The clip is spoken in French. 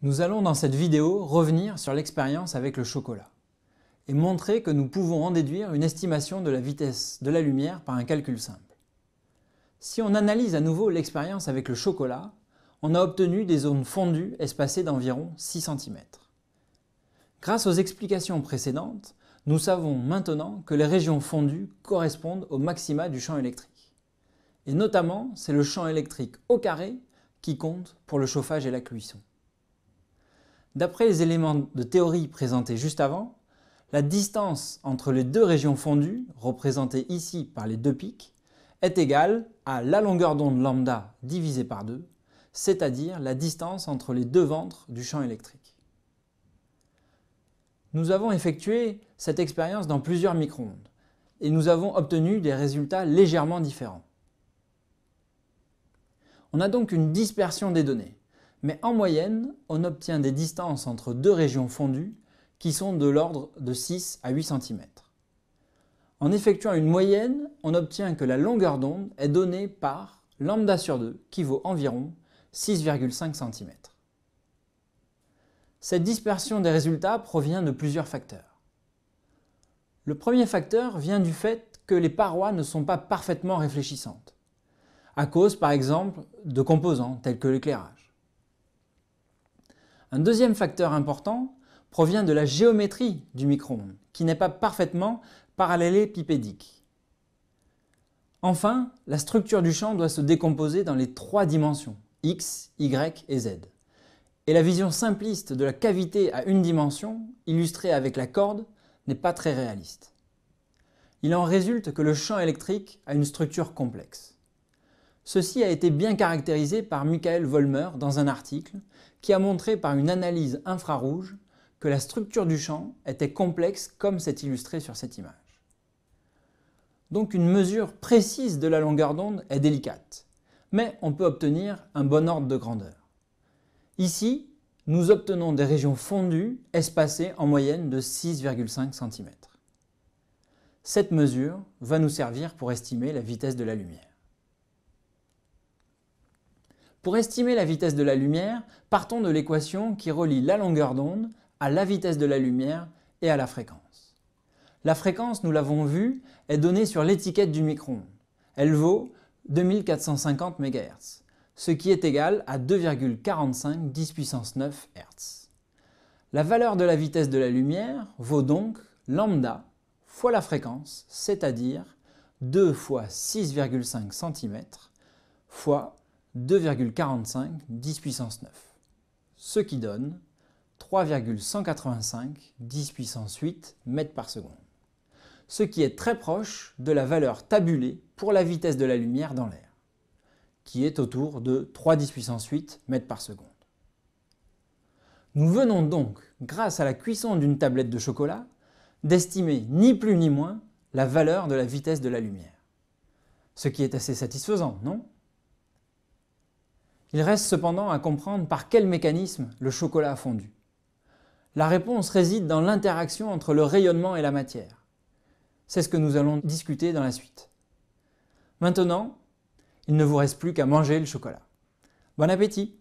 Nous allons dans cette vidéo revenir sur l'expérience avec le chocolat et montrer que nous pouvons en déduire une estimation de la vitesse de la lumière par un calcul simple. Si on analyse à nouveau l'expérience avec le chocolat, on a obtenu des zones fondues espacées d'environ 6 cm. Grâce aux explications précédentes, nous savons maintenant que les régions fondues correspondent aux maxima du champ électrique. Et notamment, c'est le champ électrique au carré qui compte pour le chauffage et la cuisson. D'après les éléments de théorie présentés juste avant, la distance entre les deux régions fondues, représentées ici par les deux pics, est égale à la longueur d'onde lambda divisée par 2, c'est-à-dire la distance entre les deux ventres du champ électrique. Nous avons effectué cette expérience dans plusieurs micro-ondes et nous avons obtenu des résultats légèrement différents. On a donc une dispersion des données, mais en moyenne, on obtient des distances entre deux régions fondues qui sont de l'ordre de 6 à 8 cm. En effectuant une moyenne, on obtient que la longueur d'onde est donnée par lambda sur 2 qui vaut environ 6,5 cm. Cette dispersion des résultats provient de plusieurs facteurs. Le premier facteur vient du fait que les parois ne sont pas parfaitement réfléchissantes, à cause par exemple de composants tels que l'éclairage. Un deuxième facteur important provient de la géométrie du micro-ondes, qui n'est pas parfaitement parallélépipédique. Enfin, la structure du champ doit se décomposer dans les 3 dimensions, x, y et z. Et la vision simpliste de la cavité à une dimension, illustrée avec la corde, n'est pas très réaliste. Il en résulte que le champ électrique a une structure complexe. Ceci a été bien caractérisé par Michael Vollmer dans un article qui a montré par une analyse infrarouge que la structure du champ était complexe comme c'est illustré sur cette image. Donc une mesure précise de la longueur d'onde est délicate, mais on peut obtenir un bon ordre de grandeur. Ici, nous obtenons des régions fondues espacées en moyenne de 6,5 cm. Cette mesure va nous servir pour estimer la vitesse de la lumière. Pour estimer la vitesse de la lumière, partons de l'équation qui relie la longueur d'onde à la vitesse de la lumière et à la fréquence. La fréquence, nous l'avons vu, est donnée sur l'étiquette du micro-ondes. Elle vaut 2450 MHz, ce qui est égal à 2,45 10 puissance 9 Hz. La valeur de la vitesse de la lumière vaut donc lambda fois la fréquence, c'est-à-dire 2 fois 6,5 cm fois 2,45 10 puissance 9, ce qui donne 3,185 10 puissance 8 mètres par seconde, ce qui est très proche de la valeur tabulée pour la vitesse de la lumière dans l'air, qui est autour de 3 10 puissance 8 mètres par seconde. Nous venons donc, grâce à la cuisson d'une tablette de chocolat, d'estimer ni plus ni moins la valeur de la vitesse de la lumière. Ce qui est assez satisfaisant, non ? Il reste cependant à comprendre par quel mécanisme le chocolat a fondu. La réponse réside dans l'interaction entre le rayonnement et la matière. C'est ce que nous allons discuter dans la suite. Maintenant, il ne vous reste plus qu'à manger le chocolat. Bon appétit!